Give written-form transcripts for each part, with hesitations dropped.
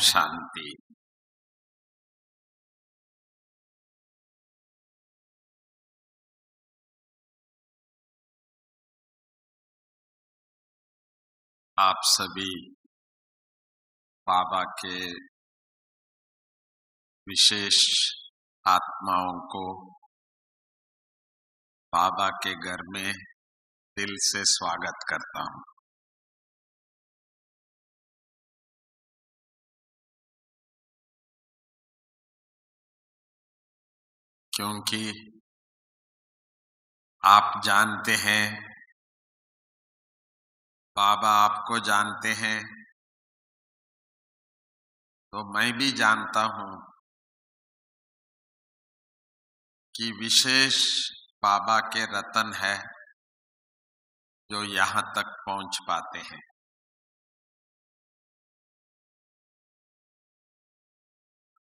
शांति। आप सभी बाबा के विशेष आत्माओं को बाबा के घर में दिल से स्वागत करता हूं। क्योंकि आप जानते हैं, बाबा आपको जानते हैं, तो मैं भी जानता हूं कि विशेष बाबा के रतन है जो यहां तक पहुंच पाते हैं।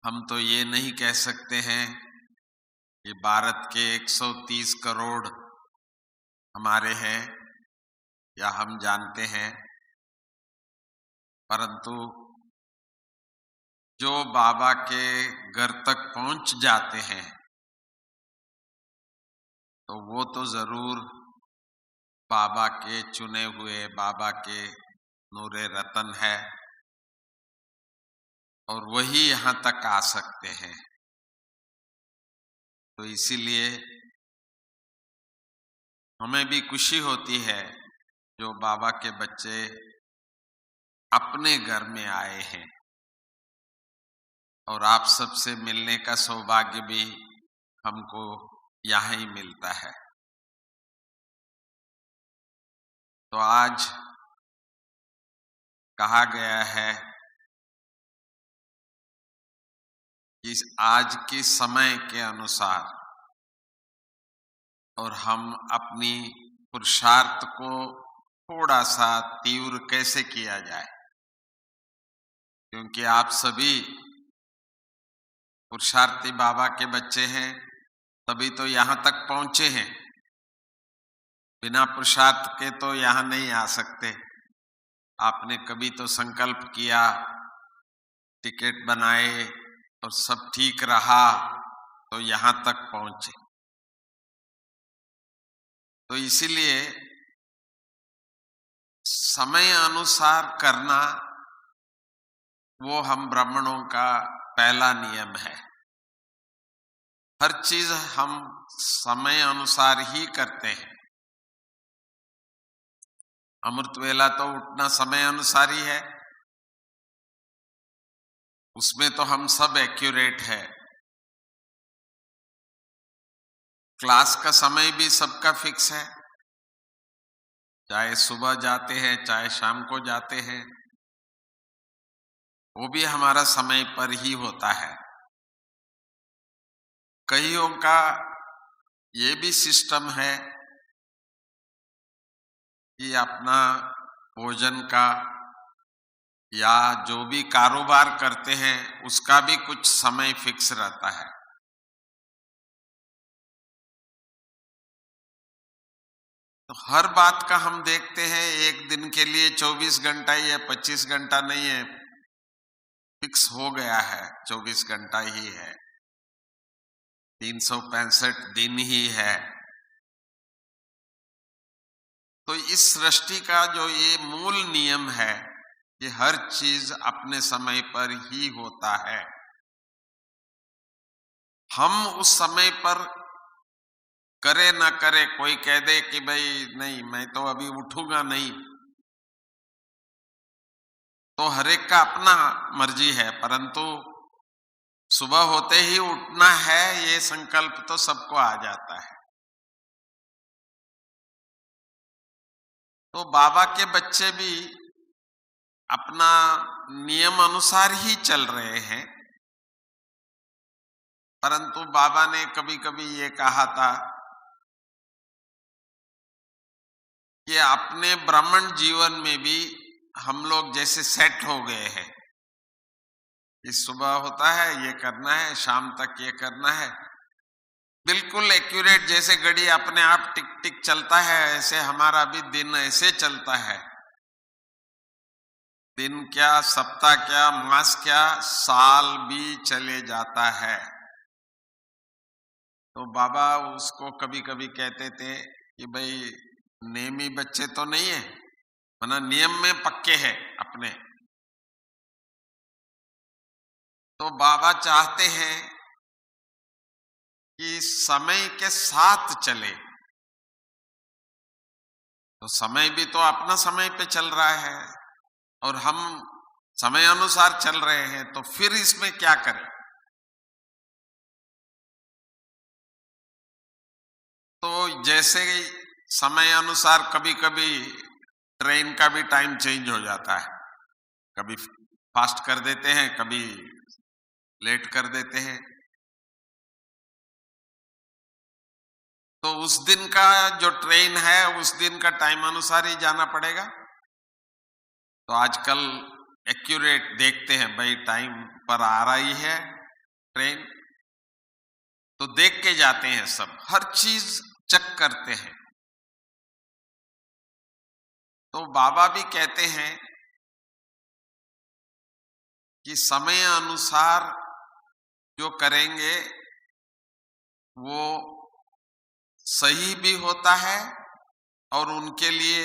हम तो ये नहीं कह सकते हैं कि भारत के 130 करोड़ हमारे हैं या हम जानते हैं, परंतु जो बाबा के घर तक पहुंच जाते हैं तो वो तो जरूर बाबा के चुने हुए, बाबा के नूरे रतन है और वही यहां तक आ सकते हैं। तो इसीलिए हमें भी खुशी होती है जो बाबा के बच्चे अपने घर में आए हैं और आप सबसे मिलने का सौभाग्य भी हमको यहाँ ही मिलता है। तो आज कहा गया है कि आज के समय के अनुसार और हम अपनी पुरुषार्थ को थोड़ा सा तीव्र कैसे किया जाए, क्योंकि आप सभी पुरुषार्थी बाबा के बच्चे हैं, तभी तो यहाँ तक पहुंचे हैं। बिना पुरुषार्थ के तो यहाँ नहीं आ सकते। आपने कभी तो संकल्प किया, टिकट बनाए और सब ठीक रहा तो यहाँ तक पहुंचे। तो इसीलिए समय अनुसार करना वो हम ब्राह्मणों का पहला नियम है। हर चीज हम समय अनुसार ही करते हैं। अमृत वेला तो उठना समय अनुसार ही है, उसमें तो हम सब एक्यूरेट है। क्लास का समय भी सबका फिक्स है, चाहे सुबह जाते हैं चाहे शाम को जाते हैं, वो भी हमारा समय पर ही होता है। कईयों का ये भी सिस्टम है कि अपना भोजन का या जो भी कारोबार करते हैं उसका भी कुछ समय फिक्स रहता है। तो हर बात का हम देखते हैं, एक दिन के लिए 24 घंटा या 25 घंटा नहीं है, फिक्स हो गया है, 24 घंटा ही है, 365 दिन ही है। तो इस सृष्टि का जो ये मूल नियम है कि हर चीज अपने समय पर ही होता है। हम उस समय पर करे ना करे, कोई कह दे कि भाई नहीं मैं तो अभी उठूंगा नहीं, तो हर एक का अपना मर्जी है, परंतु सुबह होते ही उठना है ये संकल्प तो सबको आ जाता है। तो बाबा के बच्चे भी अपना नियम अनुसार ही चल रहे हैं, परंतु बाबा ने कभी कभी ये कहा था कि अपने ब्राह्मण जीवन में भी हम लोग जैसे सेट हो गए हैं, इस सुबह होता है ये करना है, शाम तक ये करना है, बिल्कुल एक्यूरेट, जैसे घड़ी अपने आप टिक टिक चलता है ऐसे हमारा भी दिन ऐसे चलता है। दिन क्या, सप्ताह क्या, मास क्या, साल भी चले जाता है। तो बाबा उसको कभी कभी कहते थे कि भाई नेमी बच्चे तो नहीं है, वरना नियम में पक्के हैं अपने। तो बाबा चाहते हैं कि समय के साथ चले। तो समय भी तो अपना समय पे चल रहा है और हम समय अनुसार चल रहे हैं, तो फिर इसमें क्या करें। तो जैसे समय अनुसार कभी कभी ट्रेन का भी टाइम चेंज हो जाता है, कभी फास्ट कर देते हैं, कभी लेट कर देते हैं। तो उस दिन का जो ट्रेन है उस दिन का टाइम अनुसार ही जाना पड़ेगा। तो आजकल एक्यूरेट देखते हैं, भाई टाइम पर आ रही है ट्रेन, तो देख के जाते हैं, सब हर चीज चेक करते हैं। तो बाबा भी कहते हैं कि समय अनुसार जो करेंगे वो सही भी होता है और उनके लिए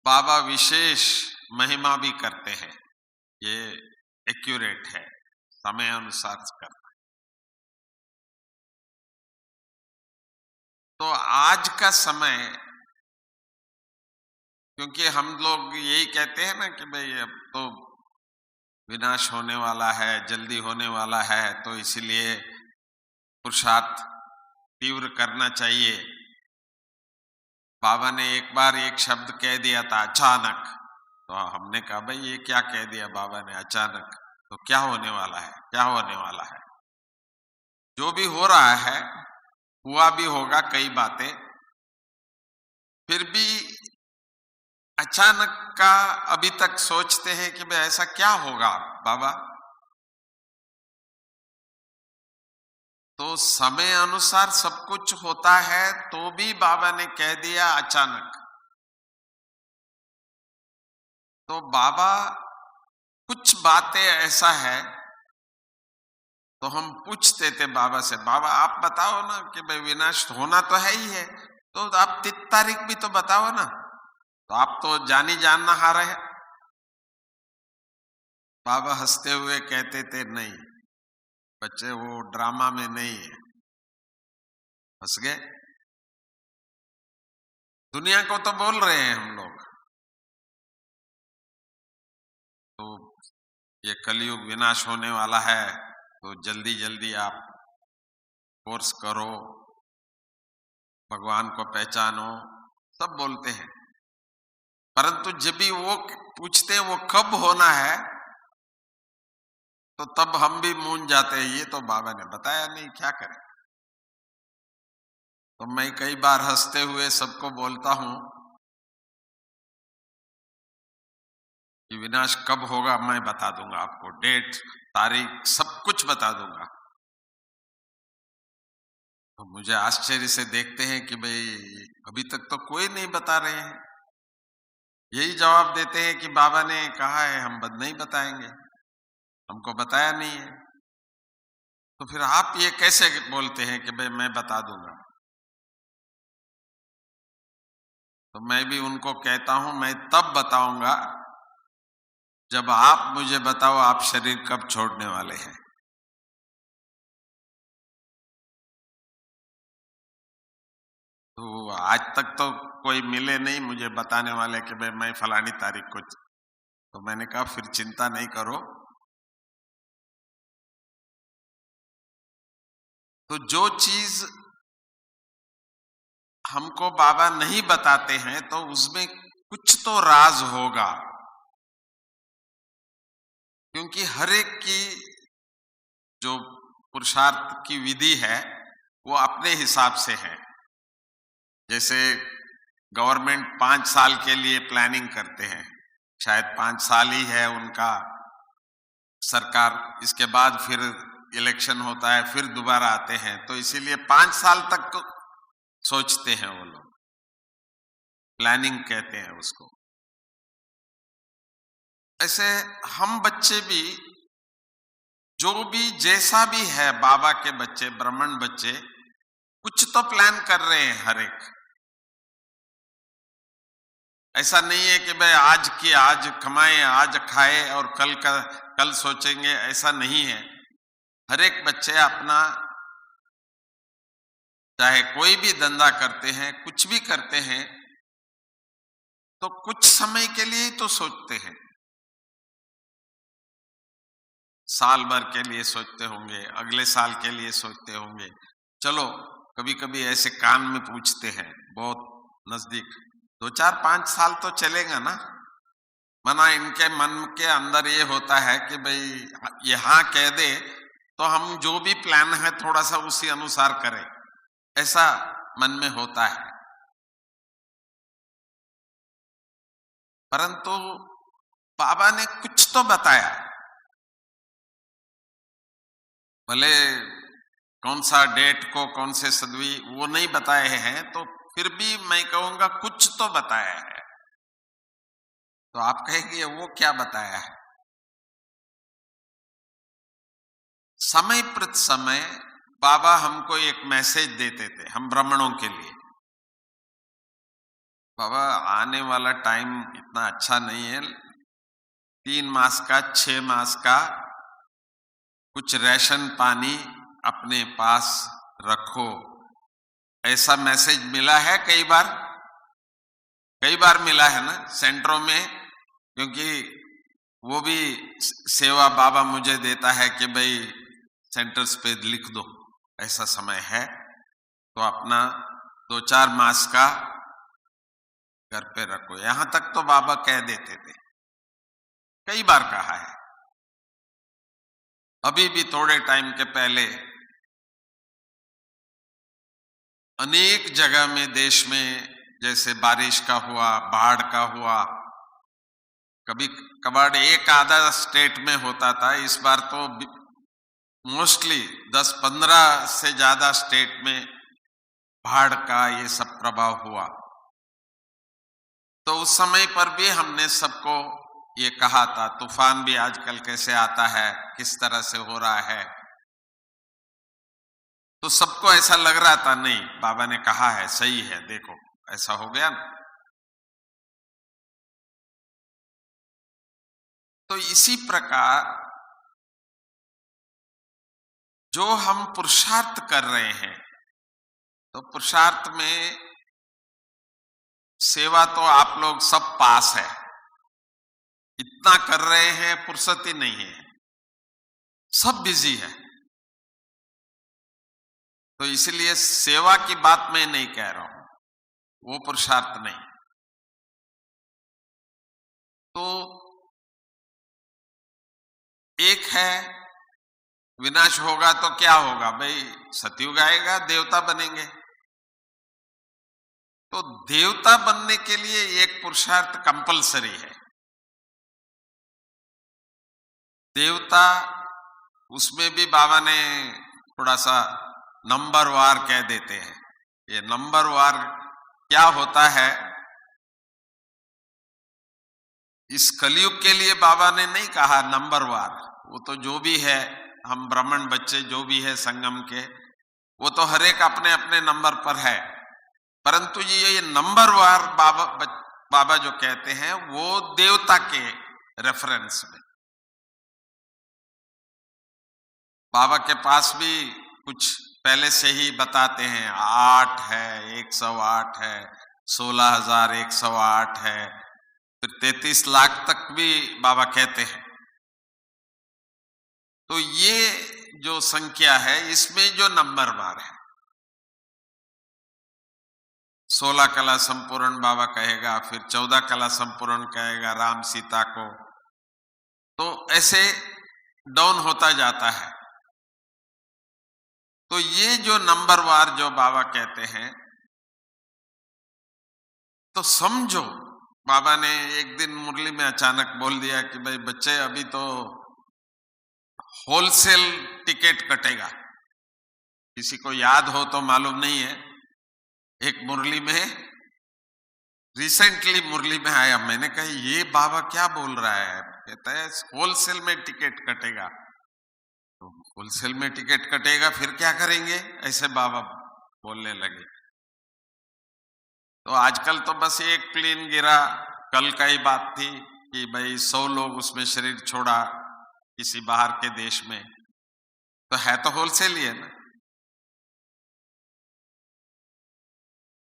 बाबा विशेष महिमा भी करते हैं। ये एक्यूरेट है, समय अनुसार करना। तो आज का समय, क्योंकि हम लोग यही कहते हैं ना कि भाई अब तो विनाश होने वाला है, जल्दी होने वाला है, तो इसलिए पुरुषार्थ तीव्र करना चाहिए। बाबा ने एक बार एक शब्द कह दिया था, अचानक। तो हमने कहा भाई ये क्या कह दिया बाबा ने, अचानक। तो क्या होने वाला है, क्या होने वाला है। जो भी हो रहा है हुआ भी होगा कई बातें, फिर भी अचानक का अभी तक सोचते हैं कि भाई ऐसा क्या होगा बाबा। तो समय अनुसार सब कुछ होता है, तो भी बाबा ने कह दिया अचानक। तो बाबा कुछ बातें ऐसा है, तो हम पूछते थे बाबा से, बाबा आप बताओ ना कि भाई विनाश होना तो है ही है, तो आप 3 तारीख भी तो बताओ ना। तो आप तो जानी जानना हारे हैं। बाबा हंसते हुए कहते थे, नहीं बच्चे वो ड्रामा में नहीं है। हंस गए। दुनिया को तो बोल रहे हैं हम लोग, तो ये कलयुग विनाश होने वाला है, तो जल्दी जल्दी आप कोर्स करो, भगवान को पहचानो, सब बोलते हैं। परंतु जब भी वो पूछते हैं वो कब होना है, तो तब हम भी मूंझ जाते हैं, ये तो बाबा ने बताया नहीं, क्या करें। तो मैं कई बार हंसते हुए सबको बोलता हूं कि विनाश कब होगा मैं बता दूंगा आपको, डेट तारीख सब कुछ बता दूंगा। तो मुझे आश्चर्य से देखते हैं कि भाई अभी तक तो कोई नहीं बता रहे हैं। यही जवाब देते हैं कि बाबा ने कहा है, हम नहीं बताएंगे, हमको बताया नहीं है। तो फिर आप ये कैसे बोलते हैं कि भाई मैं बता दूंगा। तो मैं भी उनको कहता हूं, मैं तब बताऊंगा जब आप मुझे बताओ आप शरीर कब छोड़ने वाले हैं। तो आज तक तो कोई मिले नहीं मुझे बताने वाले कि भाई मैं फलानी तारीख को। तो मैंने कहा फिर चिंता नहीं करो। तो जो चीज हमको बाबा नहीं बताते हैं तो उसमें कुछ तो राज होगा, क्योंकि हर एक की जो पुरुषार्थ की विधि है वो अपने हिसाब से है। जैसे गवर्नमेंट 5 साल के लिए प्लानिंग करते हैं, शायद 5 साल ही है उनका सरकार, इसके बाद फिर इलेक्शन होता है, फिर दोबारा आते हैं, तो इसीलिए 5 साल तक सोचते हैं वो लोग, प्लानिंग कहते हैं उसको। ऐसे हम बच्चे भी, जो भी जैसा भी है, बाबा के बच्चे, ब्राह्मण बच्चे, कुछ तो प्लान कर रहे हैं हर एक। ऐसा नहीं है कि भाई आज की आज कमाए, आज खाए और कल का कल सोचेंगे, ऐसा नहीं है। हर एक बच्चे अपना, चाहे कोई भी धंधा करते हैं, कुछ भी करते हैं, तो कुछ समय के लिए ही तो सोचते हैं। साल भर के लिए सोचते होंगे, अगले साल के लिए सोचते होंगे। चलो कभी कभी ऐसे कान में पूछते हैं, बहुत नजदीक, 2 4 5 साल तो चलेगा ना। मना इनके मन के अंदर ये होता है कि भाई यहाँ कह दे तो हम जो भी प्लान है थोड़ा सा उसी अनुसार करें, ऐसा मन में होता है। परंतु बाबा ने कुछ तो बताया, भले कौन सा डेट को, कौन से सदवी वो नहीं बताए हैं, तो फिर भी मैं कहूंगा कुछ तो बताया है। तो आप कहेंगे वो क्या बताया है? समय प्रति समय बाबा हमको एक मैसेज देते थे, हम ब्राह्मणों के लिए। बाबा आने वाला टाइम इतना अच्छा नहीं है, 3 मास का, 6 मास का कुछ राशन पानी अपने पास रखो, ऐसा मैसेज मिला है। कई बार मिला है ना सेंटरों में, क्योंकि वो भी सेवा बाबा मुझे देता है कि भाई सेंटर्स पे लिख दो, ऐसा समय है, तो अपना 2 4 मास का घर पे रखो। यहां तक तो बाबा कह देते थे, कई बार कहा है। अभी भी थोड़े टाइम के पहले अनेक जगह में देश में, जैसे बारिश का हुआ, बाढ़ का हुआ, कभी कभार एक आधा स्टेट में होता था, इस बार तो मोस्टली 10 15 से ज्यादा स्टेट में बाढ़ का ये सब प्रभाव हुआ। तो उस समय पर भी हमने सबको ये कहा था, तूफान भी आजकल कैसे आता है, किस तरह से हो रहा है। तो सबको ऐसा लग रहा था, नहीं बाबा ने कहा है, सही है, देखो ऐसा हो गया ना। तो इसी प्रकार जो हम पुरुषार्थ कर रहे हैं, तो पुरुषार्थ में सेवा तो आप लोग सब पास है, इतना कर रहे हैं, फुर्सत ही नहीं है, सब बिजी है। तो इसलिए सेवा की बात मैं नहीं कह रहा हूं, वो पुरुषार्थ नहीं। तो एक है, विनाश होगा तो क्या होगा भाई, सतयुग आएगा, देवता बनेंगे। तो देवता बनने के लिए एक पुरुषार्थ कंपलसरी है। देवता, उसमें भी बाबा ने थोड़ा सा नंबर वार कह देते हैं। ये नंबर वार क्या होता है, इस कलयुग के लिए बाबा ने नहीं कहा नंबर वार, वो तो जो भी है, हम ब्राह्मण बच्चे जो भी है संगम के, वो तो हर एक अपने अपने नंबर पर है। परंतु ये नंबर वार बाबा जो कहते हैं, वो देवता के रेफरेंस में। बाबा के पास भी कुछ पहले से ही बताते हैं, 8 है, 108 है, 16,108 है, फिर 33 लाख तक भी बाबा कहते हैं। तो ये जो संख्या है, इसमें जो नंबर वार है, 16 कला संपूर्ण बाबा कहेगा, फिर 14 कला संपूर्ण कहेगा राम सीता को, तो ऐसे डाउन होता जाता है। तो ये जो नंबर वार जो बाबा कहते हैं, तो समझो बाबा ने एक दिन मुरली में अचानक बोल दिया कि भाई बच्चे, अभी तो होलसेल टिकट कटेगा। किसी को याद हो तो मालूम नहीं है, एक मुरली में, रिसेंटली मुरली में आया, मैंने कहा ये बाबा क्या बोल रहा है, कहता है होलसेल में टिकट कटेगा। तो होलसेल में टिकट कटेगा फिर क्या करेंगे, ऐसे बाबा बोलने लगे। तो आजकल तो बस एक प्लेन गिरा, कल का ही बात थी कि भाई 100 लोग उसमें शरीर छोड़ा किसी बाहर के देश में, तो है तो होलसेल ही है ना।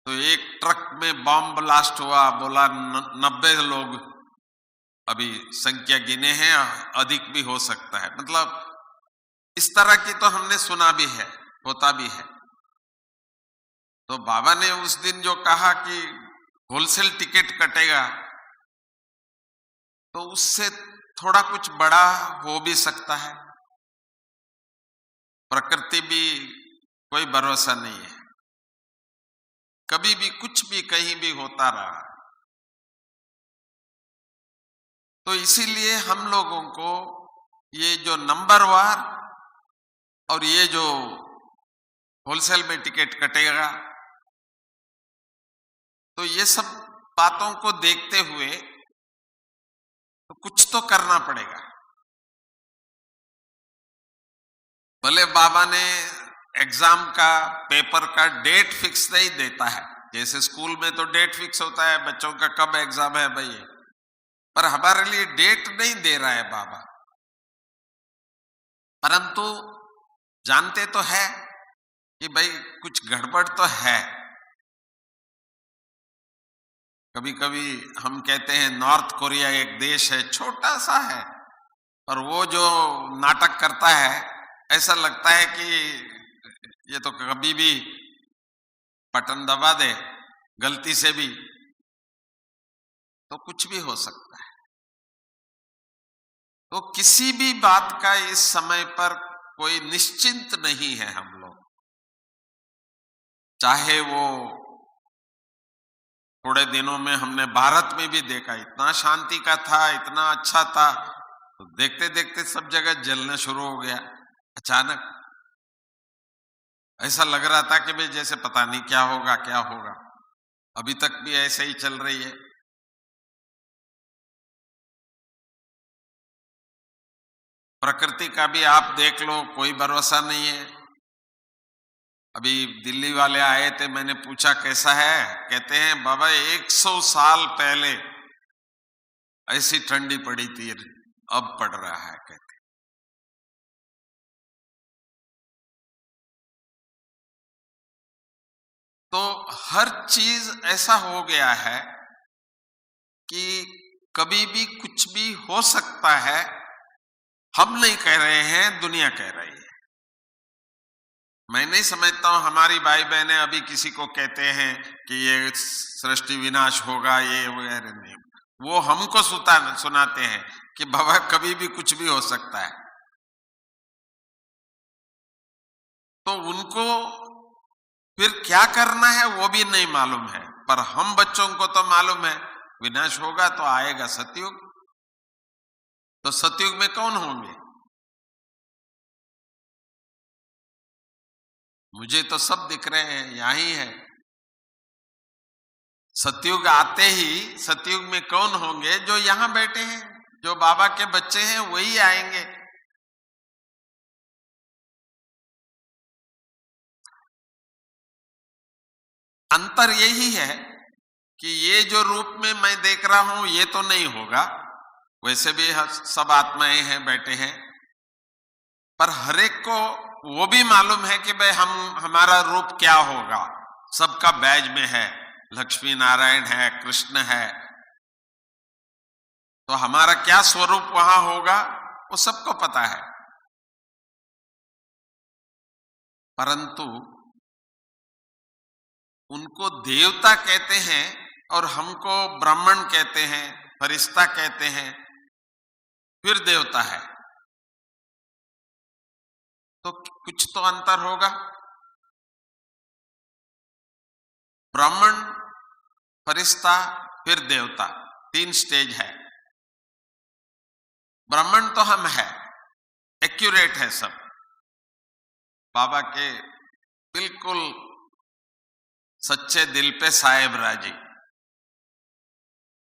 तो एक ट्रक में बॉम्ब ब्लास्ट हुआ, बोला 90 लोग, अभी संख्या गिने हैं, अधिक भी हो सकता है। मतलब इस तरह की तो हमने सुना भी है, होता भी है। तो बाबा ने उस दिन जो कहा कि होलसेल टिकट कटेगा, तो उससे थोड़ा कुछ बड़ा हो भी सकता है। प्रकृति भी कोई भरोसा नहीं है, कभी भी कुछ भी कहीं भी होता रहा। तो इसीलिए हम लोगों को ये जो नंबरवार और ये जो होलसेल में टिकट कटेगा, तो ये सब बातों को देखते हुए तो कुछ तो करना पड़ेगा। भले बाबा ने एग्जाम का, पेपर का डेट फिक्स नहीं देता है, जैसे स्कूल में तो डेट फिक्स होता है बच्चों का कब एग्जाम है भाई, पर हमारे लिए डेट नहीं दे रहा है बाबा। परंतु जानते तो है कि भाई कुछ गड़बड़ तो है। कभी कभी हम कहते हैं नॉर्थ कोरिया एक देश है, छोटा सा है, और वो जो नाटक करता है ऐसा लगता है कि ये तो कभी भी बटन दबा दे गलती से भी तो कुछ भी हो सकता है। तो किसी भी बात का इस समय पर कोई निश्चिंत नहीं है हम लोग। चाहे वो थोड़े दिनों में हमने भारत में भी देखा, इतना शांति का था, इतना अच्छा था, तो देखते देखते सब जगह जलना शुरू हो गया। अचानक ऐसा लग रहा था कि भाई जैसे पता नहीं क्या होगा क्या होगा। अभी तक भी ऐसे ही चल रही है। प्रकृति का भी आप देख लो, कोई भरोसा नहीं है। अभी दिल्ली वाले आए थे, मैंने पूछा कैसा है, कहते हैं बाबा 100 साल पहले ऐसी ठंडी पड़ी थी, अब पड़ रहा है कहते। तो हर चीज ऐसा हो गया है कि कभी भी कुछ भी हो सकता है। हम नहीं कह रहे हैं, दुनिया कह रही है। मैं नहीं समझता हूं हमारी भाई बहनें अभी किसी को कहते हैं कि ये सृष्टि विनाश होगा, ये वगैरह नहीं। वो हमको सुनाते हैं कि बाबा कभी भी कुछ भी हो सकता है। तो उनको फिर क्या करना है वो भी नहीं मालूम है, पर हम बच्चों को तो मालूम है विनाश होगा तो आएगा सतयुग। तो सतयुग में कौन होंगे? मुझे तो सब दिख रहे हैं, यहां ही है। सतयुग आते ही सतयुग में कौन होंगे? जो यहां बैठे हैं, जो बाबा के बच्चे हैं, वही आएंगे। अंतर यही है कि ये जो रूप में मैं देख रहा हूं ये तो नहीं होगा, वैसे भी सब आत्माएं हैं, बैठे हैं। पर हरेक को वो भी मालूम है कि भाई हमारा रूप क्या होगा। सबका बैज में है, लक्ष्मी नारायण है, कृष्ण है, तो हमारा क्या स्वरूप वहां होगा वो सबको पता है। परंतु उनको देवता कहते हैं और हमको ब्राह्मण कहते हैं, फरिश्ता कहते हैं, फिर देवता है। तो कुछ तो अंतर होगा। ब्राह्मण, फरिश्ता, फिर देवता, 3 स्टेज है। ब्राह्मण तो हम है, एक्यूरेट है सब, बाबा के बिल्कुल सच्चे दिल पे साहेब राजी।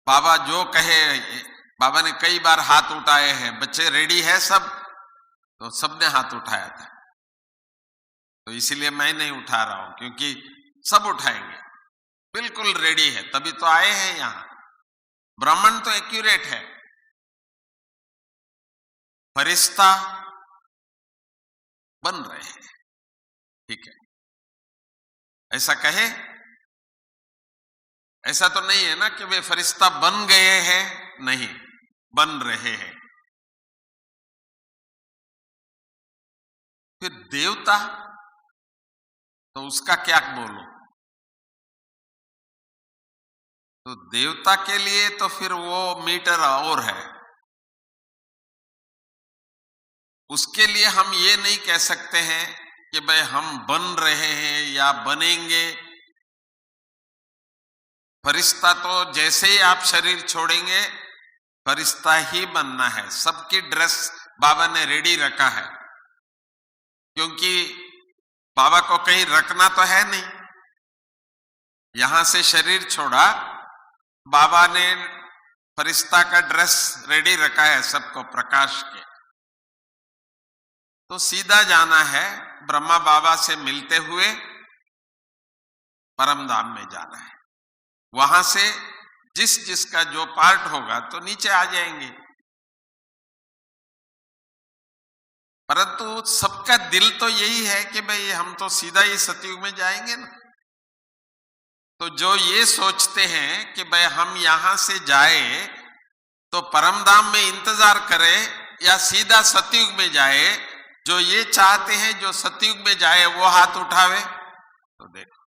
बाबा जो कहे बाबा ने कई बार हाथ उठाए हैं, बच्चे रेडी है सब, तो सबने हाथ उठाया था। तो इसीलिए मैं नहीं उठा रहा हूं, क्योंकि सब उठाएंगे, बिल्कुल रेडी है, तभी तो आए हैं यहां। ब्राह्मण तो एक्यूरेट है, फरिश्ता बन रहे हैं, ठीक है, ऐसा कहे। ऐसा तो नहीं है ना कि वे फरिश्ता बन गए हैं, नहीं, बन रहे हैं। फिर देवता, तो उसका क्या बोलो? तो देवता के लिए तो फिर वो मीटर और है। उसके लिए हम ये नहीं कह सकते हैं कि भाई हम बन रहे हैं या बनेंगे। फरिश्ता तो जैसे ही आप शरीर छोड़ेंगे, फरिश्ता ही बनना है। सबकी ड्रेस बाबा ने रेडी रखा है, क्योंकि बाबा को कहीं रखना तो है नहीं। यहां से शरीर छोड़ा, बाबा ने फरिश्ता का ड्रेस रेडी रखा है सबको, प्रकाश के। तो सीधा जाना है, ब्रह्मा बाबा से मिलते हुए परम धाम में जाना है। वहां से जिस जिसका जो पार्ट होगा तो नीचे आ जाएंगे। परंतु सबका दिल तो यही है कि भाई हम तो सीधा ही सतयुग में जाएंगे ना। तो जो ये सोचते हैं कि भाई हम यहां से जाए तो परमधाम में इंतजार करें या सीधा सतयुग में जाए, जो ये चाहते हैं जो सतयुग में जाए वो हाथ उठावे। तो देखो,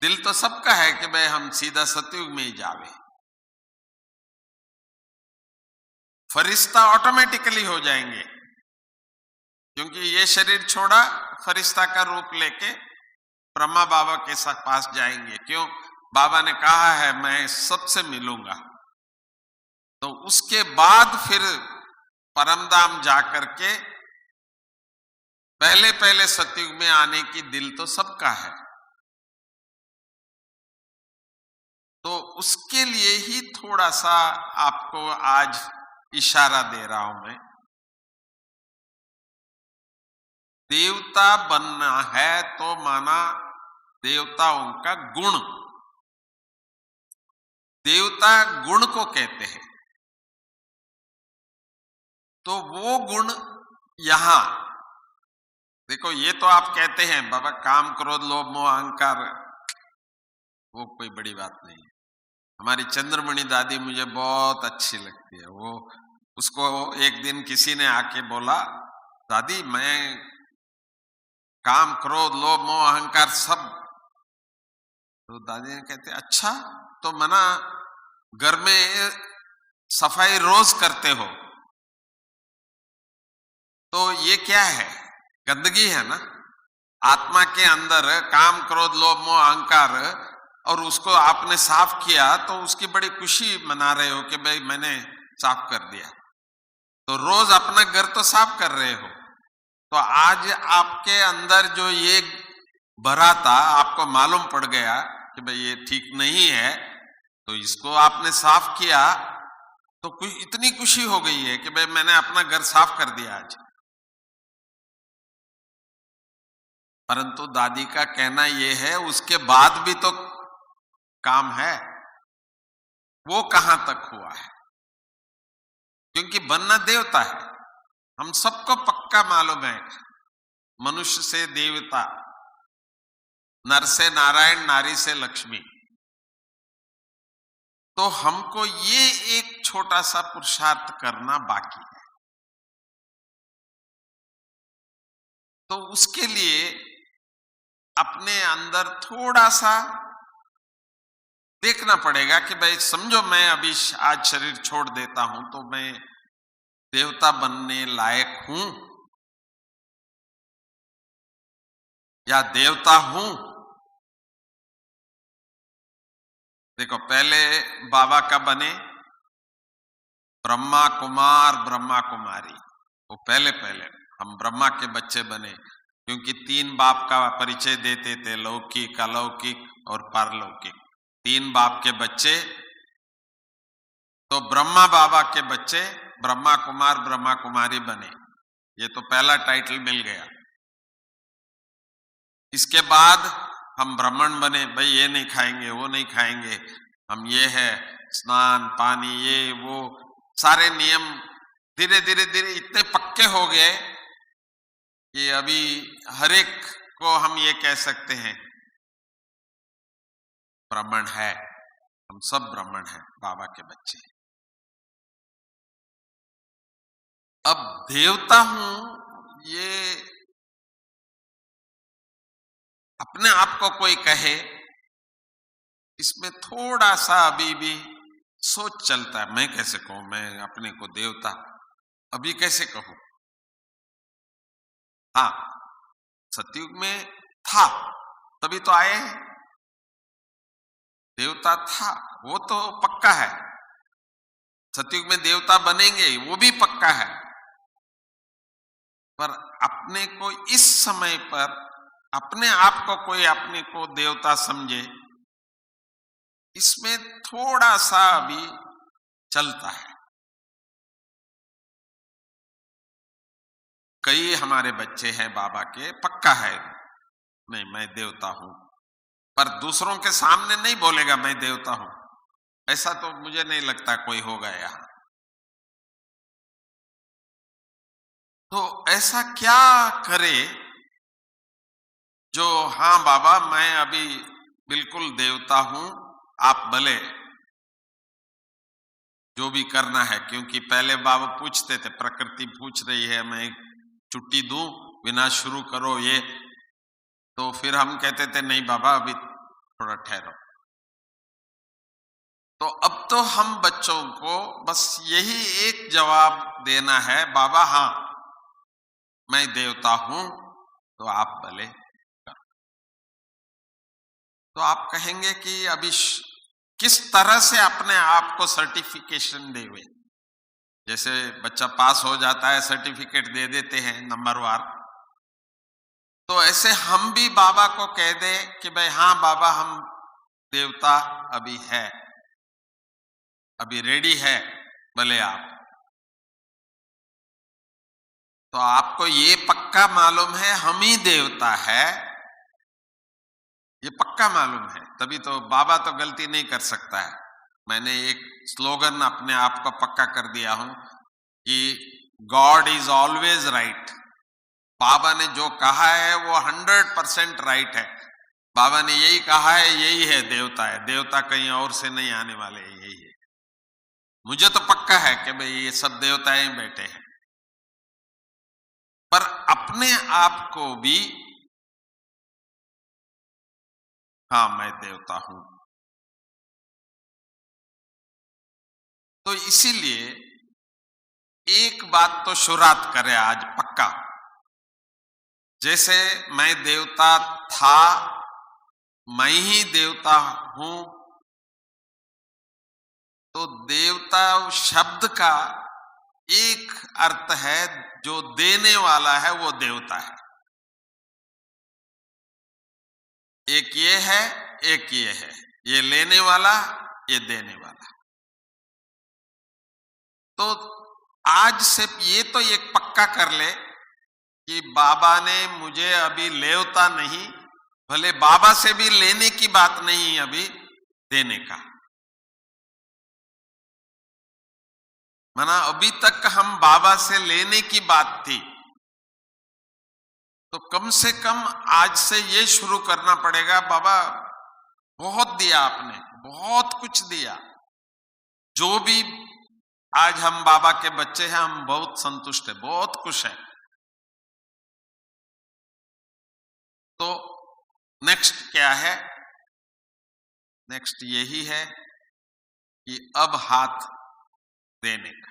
दिल तो सबका है कि भाई हम सीधा सतयुग में ही जावे। फरिश्ता ऑटोमेटिकली हो जाएंगे, क्योंकि ये शरीर छोड़ा, फरिश्ता का रूप लेके ब्रह्मा बाबा के साथ पास जाएंगे। क्यों? बाबा ने कहा है मैं सबसे मिलूंगा। तो उसके बाद फिर परमधाम जाकर के पहले पहले सतयुग में आने की दिल तो सबका है। तो उसके लिए ही थोड़ा सा आपको आज इशारा दे रहा हूं मैं। देवता बनना है तो माना देवताओं का गुण, देवता गुण को कहते हैं। तो वो गुण यहां देखो, ये तो आप कहते हैं बाबा काम क्रोध लोभ मोह अहंकार, वो कोई बड़ी बात नहीं है। हमारी चंद्रमणि दादी मुझे बहुत अच्छी लगती है। वो उसको एक दिन किसी ने आके बोला, दादी मैं काम क्रोध लोभ मोह अहंकार सब। तो दादी ने कहते अच्छा, तो मना घर में सफाई रोज करते हो, तो ये क्या है? गंदगी है ना आत्मा के अंदर, काम क्रोध लोभ मोह अहंकार, और उसको आपने साफ किया तो उसकी बड़ी खुशी मना रहे हो कि भाई मैंने साफ कर दिया। तो रोज अपना घर तो साफ कर रहे हो, तो आज आपके अंदर जो ये भरा था, आपको मालूम पड़ गया कि भाई ये ठीक नहीं है, तो इसको आपने साफ किया, तो इतनी खुशी हो गई है कि भाई मैंने अपना घर साफ कर दिया आज। परंतु दादी का कहना यह है उसके बाद भी तो काम है। वो कहां तक हुआ है? क्योंकि बनना देवता है, हम सबको पक्का मालूम है। मनुष्य से देवता, नर से नारायण, नारी से लक्ष्मी। तो हमको ये एक छोटा सा पुरुषार्थ करना बाकी है। तो उसके लिए अपने अंदर थोड़ा सा देखना पड़ेगा कि भाई समझो मैं अभी आज शरीर छोड़ देता हूं तो मैं देवता बनने लायक हूं या देवता हूं। देखो, पहले बाबा का बने ब्रह्मा कुमार ब्रह्मा कुमारी, वो पहले हम ब्रह्मा के बच्चे बने, क्योंकि 3 बाप का परिचय देते थे, लौकिक अलौकिक और पारलौकिक। 3 बाप के बच्चे तो ब्रह्मा बाबा के बच्चे ब्रह्मा कुमार ब्रह्मा कुमारी बने, ये तो पहला टाइटल मिल गया। इसके बाद हम ब्राह्मण बने, भाई ये नहीं खाएंगे वो नहीं खाएंगे, हम ये है स्नान पानी ये वो सारे नियम धीरे धीरे धीरे इतने पक्के हो गए कि अभी हर एक को हम ये कह सकते हैं ब्राह्मण है, हम सब ब्राह्मण हैं, बाबा के बच्चे। अब देवता हूं ये अपने आप को कोई कहे, इसमें थोड़ा सा अभी भी सोच चलता है, मैं कैसे कहूं मैं अपने को देवता, अभी कैसे कहूं। हाँ, सतयुग में था तभी तो आए हैं, देवता था वो तो पक्का है, सतयुग में देवता बनेंगे वो भी पक्का है, पर अपने को इस समय पर अपने आप को कोई अपने को देवता समझे, इसमें थोड़ा सा अभी चलता है। कई हमारे बच्चे हैं बाबा के, पक्का है नहीं मैं देवता हूं, पर दूसरों के सामने नहीं बोलेगा मैं देवता हूं, ऐसा तो मुझे नहीं लगता कोई होगा यहां। तो ऐसा क्या करे जो हाँ बाबा मैं अभी बिल्कुल देवता हूं, आप भले जो भी करना है, क्योंकि पहले बाबा पूछते थे, प्रकृति पूछ रही है मैं छुट्टी दूं बिना शुरू करो ये, तो फिर हम कहते थे नहीं बाबा अभी थोड़ा ठहरो। तो अब तो हम बच्चों को बस यही एक जवाब देना है, बाबा हाँ मैं देवता हूं तो आप भले करो। तो आप कहेंगे कि अभी किस तरह से अपने आप को सर्टिफिकेशन देवे, जैसे बच्चा पास हो जाता है सर्टिफिकेट दे देते हैं नंबरवार, तो ऐसे हम भी बाबा को कह दे कि भाई हाँ बाबा हम देवता अभी है, अभी रेडी है, भले आप। तो आपको ये पक्का मालूम है हम ही देवता है, ये पक्का मालूम है, तभी तो बाबा तो गलती नहीं कर सकता है। मैंने एक स्लोगन अपने आप को पक्का कर दिया हूं कि गॉड इज ऑलवेज राइट। बाबा ने जो कहा है वो 100% राइट है, बाबा ने यही कहा है, यही है देवता है, देवता कहीं और से नहीं आने वाले, यही है। मुझे तो पक्का है कि भाई ये सब देवताएं बैठे हैं, पर अपने आप को भी हाँ मैं देवता हूं। तो इसीलिए एक बात तो शुरुआत करें आज पक्का, जैसे मैं देवता था, मैं ही देवता हूं, तो देवता शब्द का एक अर्थ है जो देने वाला है वो देवता है, एक ये है एक ये है, ये लेने वाला ये देने वाला। तो आज से ये तो एक पक्का कर ले कि बाबा ने मुझे अभी लेवता नहीं, भले बाबा से भी लेने की बात नहीं, अभी देने का। माना अभी तक हम बाबा से लेने की बात थी, तो कम से कम आज से ये शुरू करना पड़ेगा, बाबा बहुत दिया आपने, बहुत कुछ दिया, जो भी आज हम बाबा के बच्चे हैं हम बहुत संतुष्ट हैं, बहुत खुश हैं। तो नेक्स्ट क्या है, नेक्स्ट यही है कि अब हाथ देने का।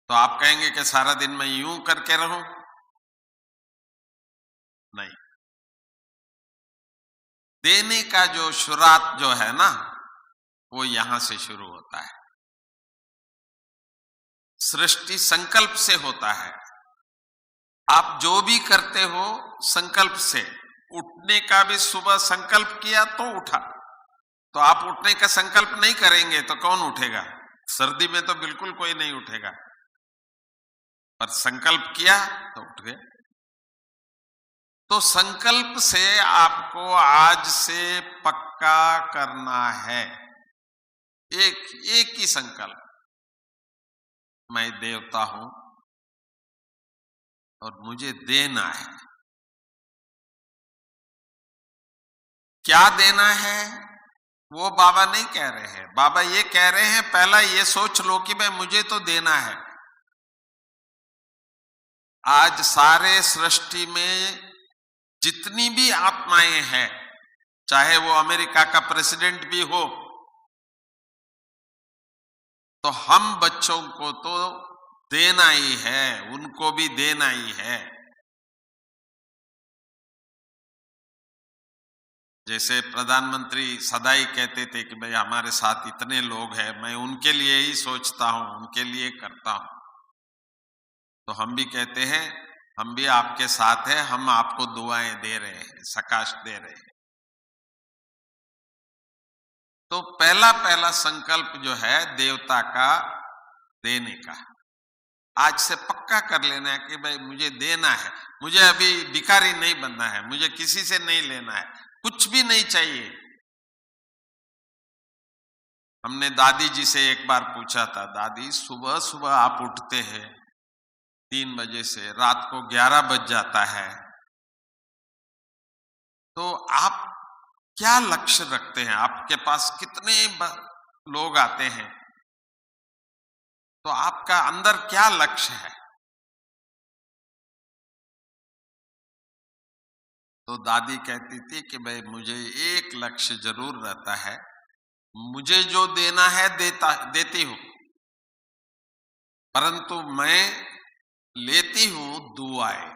तो आप कहेंगे कि सारा दिन मैं यूं करके रहूं, नहीं, देने का जो शुरुआत जो है ना वो यहां से शुरू होता है, सृष्टि संकल्प से होता है। आप जो भी करते हो संकल्प से, उठने का भी सुबह संकल्प किया तो उठा, तो आप उठने का संकल्प नहीं करेंगे तो कौन उठेगा? सर्दी में तो बिल्कुल कोई नहीं उठेगा, पर संकल्प किया तो उठ गए। तो संकल्प से आपको आज से पक्का करना है, एक ही संकल्प, मैं देवता हूं और मुझे देना है। क्या देना है वो बाबा नहीं कह रहे हैं। बाबा ये कह रहे हैं पहला ये सोच लो कि भाई मुझे तो देना है। आज सारे सृष्टि में जितनी भी आत्माएं हैं, चाहे वो अमेरिका का प्रेसिडेंट भी हो, तो हम बच्चों को तो देना ही है, उनको भी देना ही है। जैसे प्रधानमंत्री सदाई कहते थे कि भाई हमारे साथ इतने लोग हैं, मैं उनके लिए ही सोचता हूं, उनके लिए करता हूं। तो हम भी कहते हैं हम भी आपके साथ हैं, हम आपको दुआएं दे रहे हैं, सकाश दे रहे हैं। तो पहला संकल्प जो है देवता का देने का, आज से पक्का कर लेना है कि भाई मुझे देना है, मुझे अभी भिखारी नहीं बनना है, मुझे किसी से नहीं लेना है, कुछ भी नहीं चाहिए। हमने दादी जी से एक बार पूछा था, दादी सुबह सुबह आप उठते हैं 3 बजे से रात को 11 बज जाता है, तो आप क्या लक्ष्य रखते हैं? आपके पास कितने लोग आते हैं, तो आपका अंदर क्या लक्ष्य है? तो दादी कहती थी कि भाई मुझे एक लक्ष्य जरूर रहता है, मुझे जो देना है देती हूं, परंतु मैं लेती हूं दुआएं।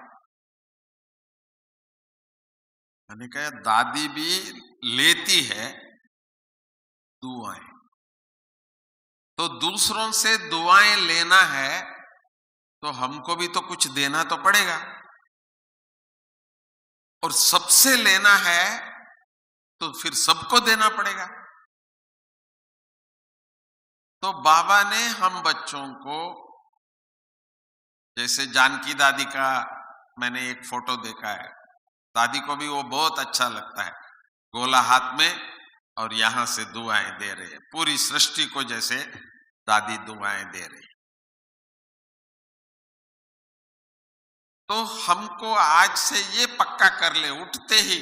मैंने कहा दादी भी लेती है दुआएं, तो दूसरों से दुआएं लेना है तो हमको भी तो कुछ देना तो पड़ेगा, और सबसे लेना है तो फिर सबको देना पड़ेगा। तो बाबा ने हम बच्चों को, जैसे जानकी दादी का मैंने एक फोटो देखा है, दादी को भी वो बहुत अच्छा लगता है, गोला हाथ में और यहां से दुआएं दे रहे हैं, पूरी सृष्टि को जैसे दादी दुआएं दे रही। तो हमको आज से ये पक्का कर ले, उठते ही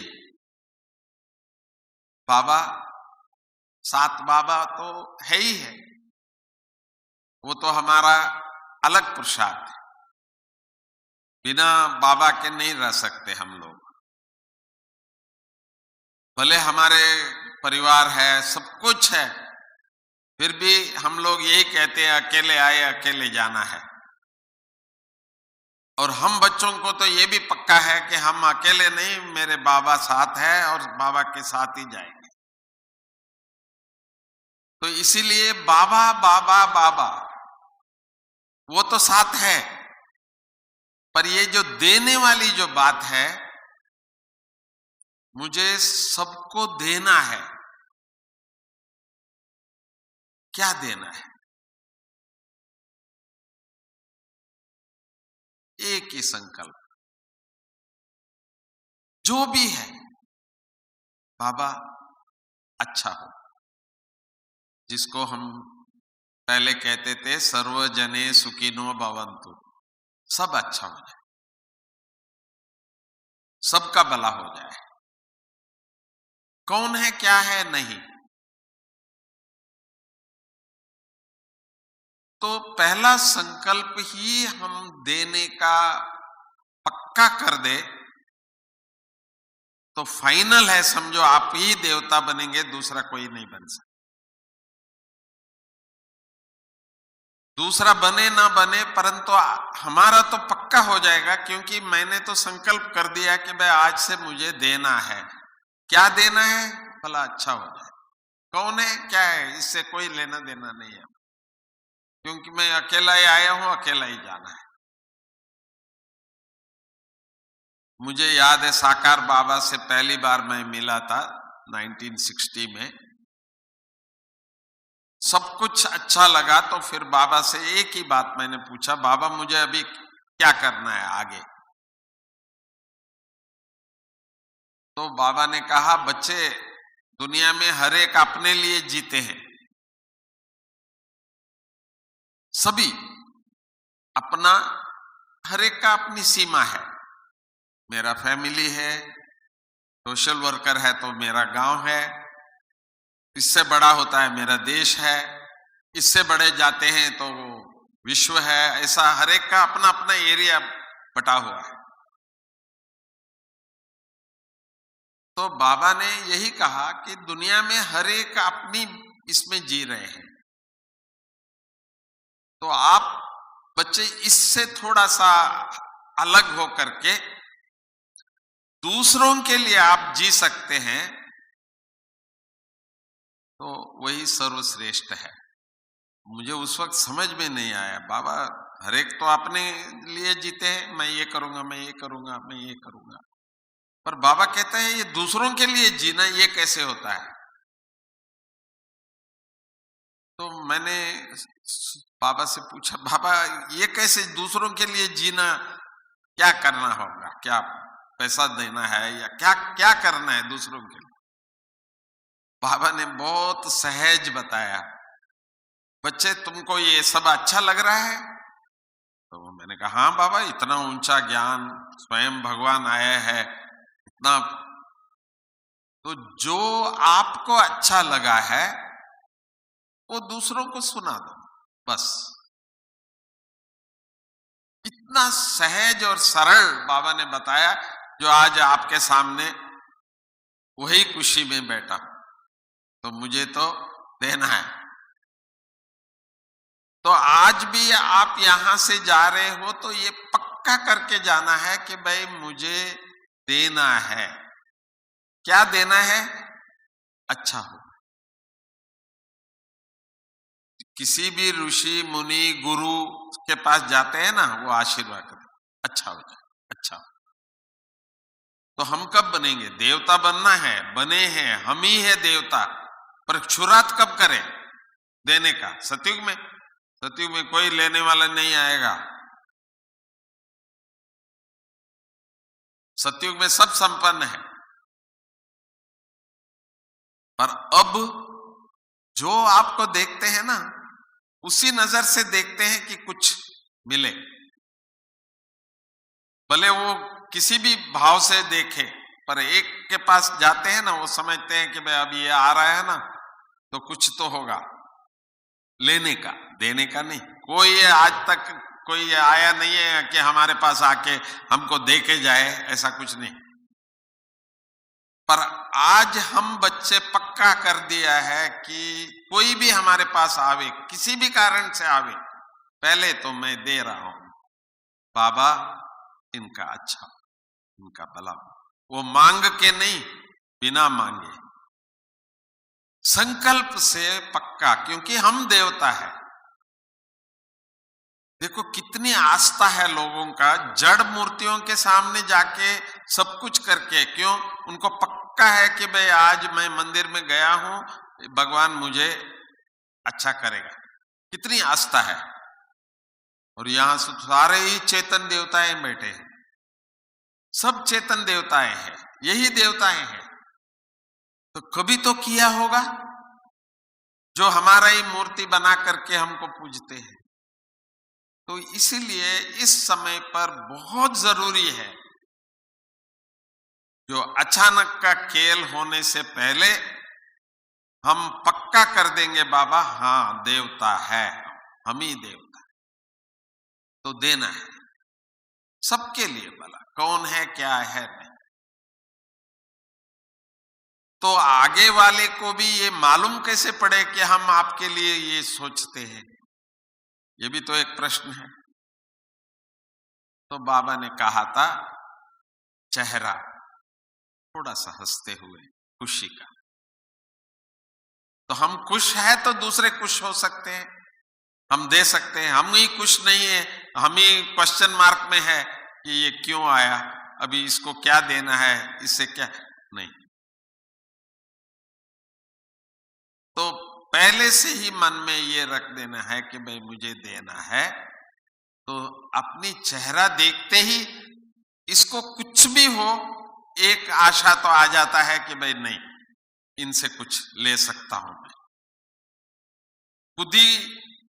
बाबा, सात बाबा तो है ही है, वो तो हमारा अलग प्रसाद है, बिना बाबा के नहीं रह सकते हम लोग। भले हमारे परिवार है, सब कुछ है, फिर भी हम लोग यही कहते हैं अकेले आए अकेले जाना है। और हम बच्चों को तो ये भी पक्का है कि हम अकेले नहीं, मेरे बाबा साथ है और बाबा के साथ ही जाएंगे। तो इसीलिए बाबा बाबा बाबा वो तो साथ है, पर ये जो देने वाली जो बात है, मुझे सबको देना है। क्या देना है? एक ही संकल्प, जो भी है बाबा अच्छा हो। जिसको हम पहले कहते थे सर्वजने सुखिनो भवन्तु, सब अच्छा हो जाए, सबका भला हो जाए। कौन है क्या है नहीं, तो पहला संकल्प ही हम देने का पक्का कर दे तो फाइनल है, समझो आप ही देवता बनेंगे, दूसरा कोई नहीं बन सकता। दूसरा बने ना बने, परंतु हमारा तो पक्का हो जाएगा, क्योंकि मैंने तो संकल्प कर दिया कि भाई आज से मुझे देना है। क्या देना है? भला अच्छा हो जाए। कौन है क्या है, इससे कोई लेना देना नहीं है, क्योंकि मैं अकेला ही आया हूं, अकेला ही जाना है। मुझे याद है साकार बाबा से पहली बार मैं मिला था 1960 में, सब कुछ अच्छा लगा तो फिर बाबा से एक ही बात मैंने पूछा, बाबा मुझे अभी क्या करना है आगे? तो बाबा ने कहा, बच्चे दुनिया में हर एक अपने लिए जीते हैं, सभी अपना, हर एक का अपनी सीमा है। मेरा फैमिली है, सोशल वर्कर है तो मेरा गांव है, इससे बड़ा होता है मेरा देश है, इससे बड़े जाते हैं तो विश्व है। ऐसा हर एक का अपना अपना एरिया बटा हुआ है। तो बाबा ने यही कहा कि दुनिया में हर एक अपनी इसमें जी रहे हैं, तो आप बच्चे इससे थोड़ा सा अलग हो करके दूसरों के लिए आप जी सकते हैं, तो वही सर्वश्रेष्ठ है। मुझे उस वक्त समझ में नहीं आया, बाबा हर एक तो अपने लिए जीते हैं, मैं ये करूंगा, मैं ये करूंगा, मैं ये करूंगा, पर बाबा कहते हैं ये दूसरों के लिए जीना ये कैसे होता है? तो मैंने बाबा से पूछा, बाबा ये कैसे दूसरों के लिए जीना, क्या करना होगा, क्या पैसा देना है या क्या क्या करना है दूसरों के लिए? बाबा ने बहुत सहज बताया, बच्चे तुमको ये सब अच्छा लग रहा है? तो मैंने कहा हाँ बाबा, इतना ऊंचा ज्ञान, स्वयं भगवान आया है, इतना, तो जो आपको अच्छा लगा है वो दूसरों को सुना दो, बस। इतना सहज और सरल बाबा ने बताया, जो आज आपके सामने वही खुशी में बैठा, तो मुझे तो देना है। तो आज भी आप यहां से जा रहे हो तो ये पक्का करके जाना है कि भाई मुझे देना है। क्या देना है? अच्छा हो। किसी भी ऋषि मुनि गुरु के पास जाते हैं ना, वो आशीर्वाद करते, अच्छा हो जाए, अच्छा हो। तो हम कब बनेंगे? देवता बनना है, बने हैं, हम ही है देवता, पर शुरुआत कब करें देने का? सतयुग में। सतयुग में कोई लेने वाला नहीं आएगा, सतयुग में सब संपन्न है। पर अब जो आपको देखते हैं ना, उसी नजर से देखते हैं कि कुछ मिले, भले वो किसी भी भाव से देखे, पर एक के पास जाते हैं ना, वो समझते हैं कि भाई अब ये आ रहा है ना, तो कुछ तो होगा लेने का, देने का नहीं। कोई आज तक कोई आया नहीं है कि हमारे पास आके हमको दे के जाए, ऐसा कुछ नहीं। पर आज हम बच्चे पक्का कर दिया है कि कोई भी हमारे पास आवे, किसी भी कारण से आवे, पहले तो मैं दे रहा हूं, बाबा इनका अच्छा, इनका भला। वो मांग के नहीं, बिना मांगे, संकल्प से पक्का, क्योंकि हम देवता है। देखो कितनी आस्था है लोगों का, जड़ मूर्तियों के सामने जाके सब कुछ करके, क्यों? उनको पक्का है कि भाई आज मैं मंदिर में गया हूं, भगवान मुझे अच्छा करेगा। कितनी आस्था है। और यहां से सारे ही चेतन देवताएं बैठे हैं, सब चेतन देवताएं हैं, यही देवताएं हैं। तो कभी तो किया होगा जो हमारा ही मूर्ति बना करके हमको पूजते हैं। तो इसीलिए इस समय पर बहुत जरूरी है, जो अचानक का खेल होने से पहले हम पक्का कर देंगे, बाबा हाँ देवता है, हम ही देवता है, तो देना है सबके लिए भला, कौन है क्या है नहीं। तो आगे वाले को भी ये मालूम कैसे पड़े कि हम आपके लिए ये सोचते हैं? ये भी तो एक प्रश्न है। तो बाबा ने कहा था, चेहरा थोड़ा सा हंसते हुए, खुशी का। तो हम खुश है तो दूसरे खुश हो सकते हैं, हम दे सकते हैं। हम ही खुश नहीं है, हम ही क्वेश्चन मार्क में है कि ये क्यों आया, अभी इसको क्या देना है, इससे क्या नहीं। तो पहले से ही मन में ये रख देना है कि भाई मुझे देना है, तो अपनी चेहरा देखते ही इसको कुछ भी हो एक आशा तो आ जाता है कि भाई नहीं, इनसे कुछ ले सकता हूं मैं। खुद ही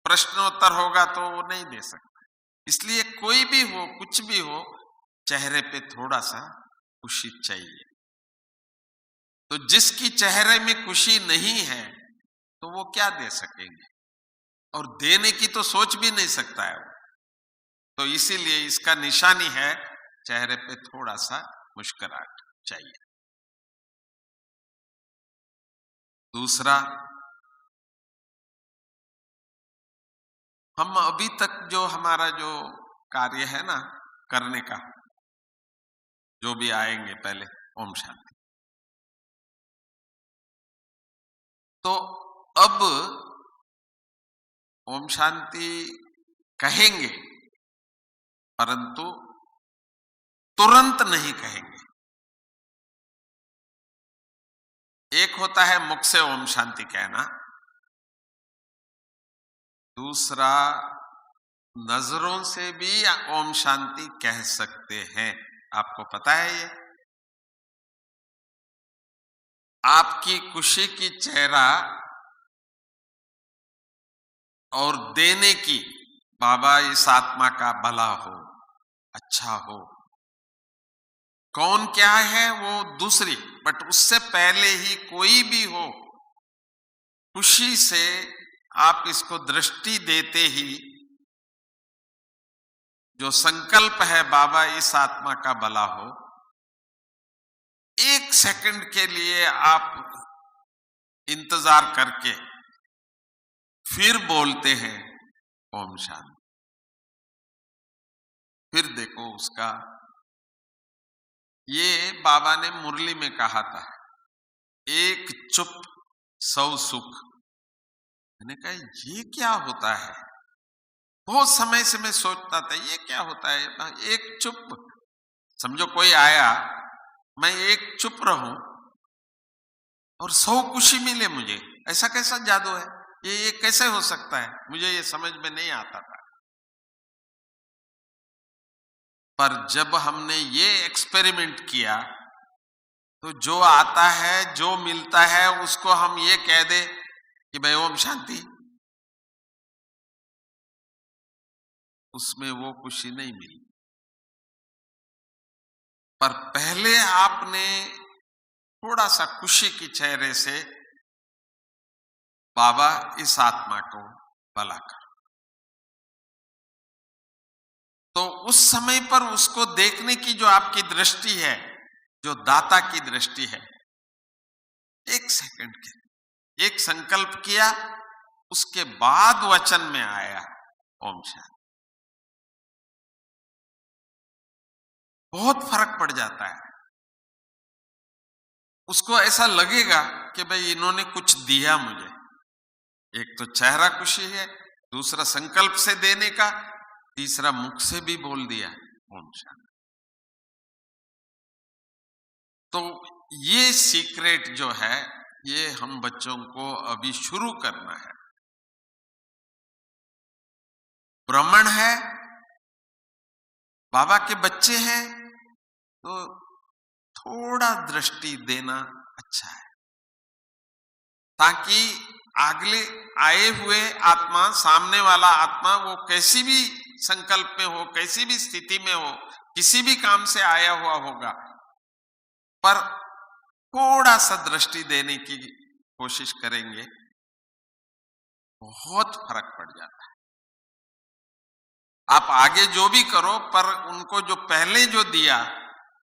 प्रश्नोत्तर होगा तो वो नहीं दे सकता। इसलिए कोई भी हो, कुछ भी हो, चेहरे पे थोड़ा सा खुशी चाहिए। तो जिसकी चेहरे में खुशी नहीं है तो वो क्या दे सकेंगे, और देने की तो सोच भी नहीं सकता है वो। तो इसीलिए इसका निशानी है चेहरे पे थोड़ा सा मुस्कुराहट चाहिए। दूसरा, हम अभी तक जो हमारा जो कार्य है ना करने का, जो भी आएंगे पहले ओम शांति, तो अब ओम शांति कहेंगे परंतु तुरंत नहीं कहेंगे। एक होता है मुख से ओम शांति कहना, दूसरा नजरों से भी ओम शांति कह सकते हैं। आपको पता है ये? आपकी खुशी की चेहरा और देने की, बाबा इस आत्मा का भला हो, अच्छा हो, कौन क्या है वो दूसरी, बट उससे पहले ही कोई भी हो, खुशी से आप इसको दृष्टि देते ही जो संकल्प है बाबा इस आत्मा का भला हो, एक सेकंड के लिए आप इंतजार करके फिर बोलते हैं ओम शांति। फिर देखो उसका, ये बाबा ने मुरली में कहा था, एक चुप 100 सुख। मैंने कहा ये क्या होता है? बहुत समय से मैं सोचता था ये क्या होता है। एक चुप, समझो कोई आया, मैं एक चुप रहूं और 100 खुशी मिले मुझे, ऐसा कैसा जादू है? ये कैसे हो सकता है? मुझे ये समझ में नहीं आता था। पर जब हमने ये एक्सपेरिमेंट किया तो जो आता है, जो मिलता है, उसको हम ये कह दे कि भाई ओम शांति, उसमें वो खुशी नहीं मिली। पर पहले आपने थोड़ा सा खुशी की चेहरे से बाबा इस आत्मा को भला कर, तो उस समय पर उसको देखने की जो आपकी दृष्टि है, जो दाता की दृष्टि है, एक सेकंड के एक संकल्प किया, उसके बाद वचन में आया ओम शांति, बहुत फर्क पड़ जाता है। उसको ऐसा लगेगा कि भाई इन्होंने कुछ दिया मुझे। एक तो चेहरा खुशी है, दूसरा संकल्प से देने का, तीसरा मुख से भी बोल दिया ओम शांति। तो ये सीक्रेट जो है, ये हम बच्चों को अभी शुरू करना है। ब्राह्मण है, बाबा के बच्चे हैं, तो थोड़ा दृष्टि देना अच्छा है, ताकि अगले आए हुए आत्मा, सामने वाला आत्मा, वो कैसी भी संकल्प में हो, कैसी भी स्थिति में हो, किसी भी काम से आया हुआ होगा, पर थोड़ा सा दृष्टि देने की कोशिश करेंगे, बहुत फर्क पड़ जाता है। आप आगे जो भी करो, पर उनको जो पहले जो दिया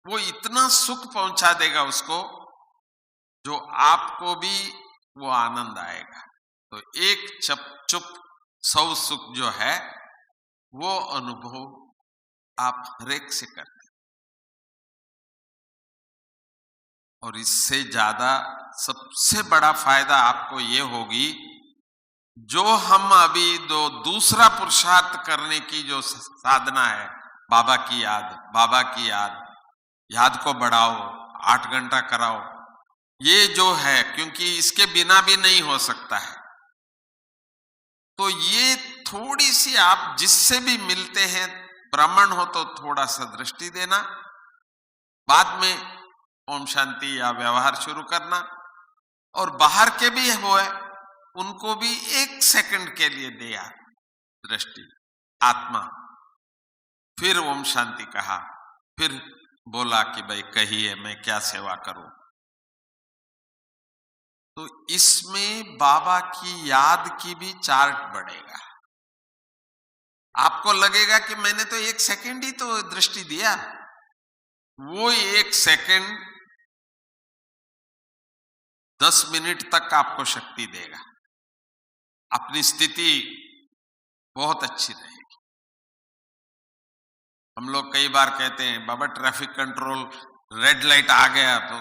वो इतना सुख पहुंचा देगा उसको, जो आपको भी वो आनंद आएगा। तो एक चुप 100 सुख जो है, वो अनुभव आप हरेक से करते हैं। और इससे ज्यादा सबसे बड़ा फायदा आपको ये होगी, जो हम अभी दूसरा पुरुषार्थ करने की जो साधना है, बाबा की याद, बाबा की याद, याद को बढ़ाओ, 8 घंटा कराओ, ये जो है, क्योंकि इसके बिना भी नहीं हो सकता है। तो ये थोड़ी सी आप जिससे भी मिलते हैं, ब्राह्मण हो तो थोड़ा सा दृष्टि देना, बाद में ओम शांति या व्यवहार शुरू करना, और बाहर के भी हुए उनको भी 1 सेकंड के लिए दिया दृष्टि, आत्मा। फिर ओम शांति कहा, फिर बोला कि भाई कहिए मैं क्या सेवा करूं। तो इसमें बाबा की याद की भी चार्ट बढ़ेगा। आपको लगेगा कि मैंने तो 1 सेकंड ही तो दृष्टि दिया, वो 1 सेकंड 10 मिनट तक आपको शक्ति देगा, अपनी स्थिति बहुत अच्छी रहेगी। हम लोग कई बार कहते हैं बाबा ट्रैफिक कंट्रोल, रेड लाइट आ गया तो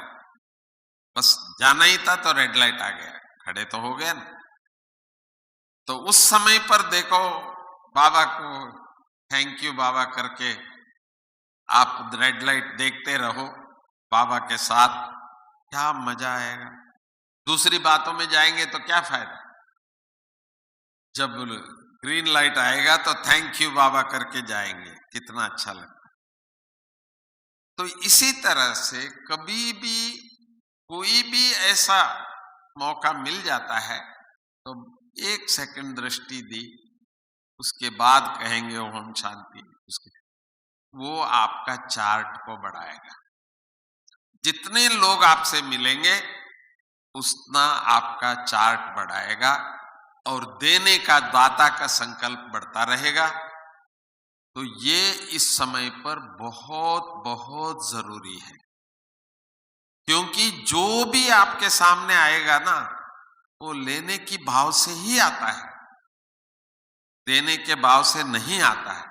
बस जाना ही था तो रेड लाइट आ गया, खड़े तो हो गए ना। तो उस समय पर देखो, बाबा को थैंक यू बाबा करके आप रेड लाइट देखते रहो बाबा के साथ, क्या मजा आएगा। दूसरी बातों में जाएंगे तो क्या फायदा, जब ग्रीन लाइट आएगा तो थैंक यू बाबा करके जाएंगे, कितना अच्छा लगता है। तो इसी तरह से कभी भी कोई भी ऐसा मौका मिल जाता है तो 1 सेकंड दृष्टि दी, उसके बाद कहेंगे ओम शांति, वो आपका चार्ट को बढ़ाएगा। जितने लोग आपसे मिलेंगे उतना आपका चार्ट बढ़ाएगा और देने का, दाता का संकल्प बढ़ता रहेगा। तो ये इस समय पर बहुत बहुत जरूरी है, क्योंकि जो भी आपके सामने आएगा ना, वो लेने की भाव से ही आता है, देने के भाव से नहीं आता है।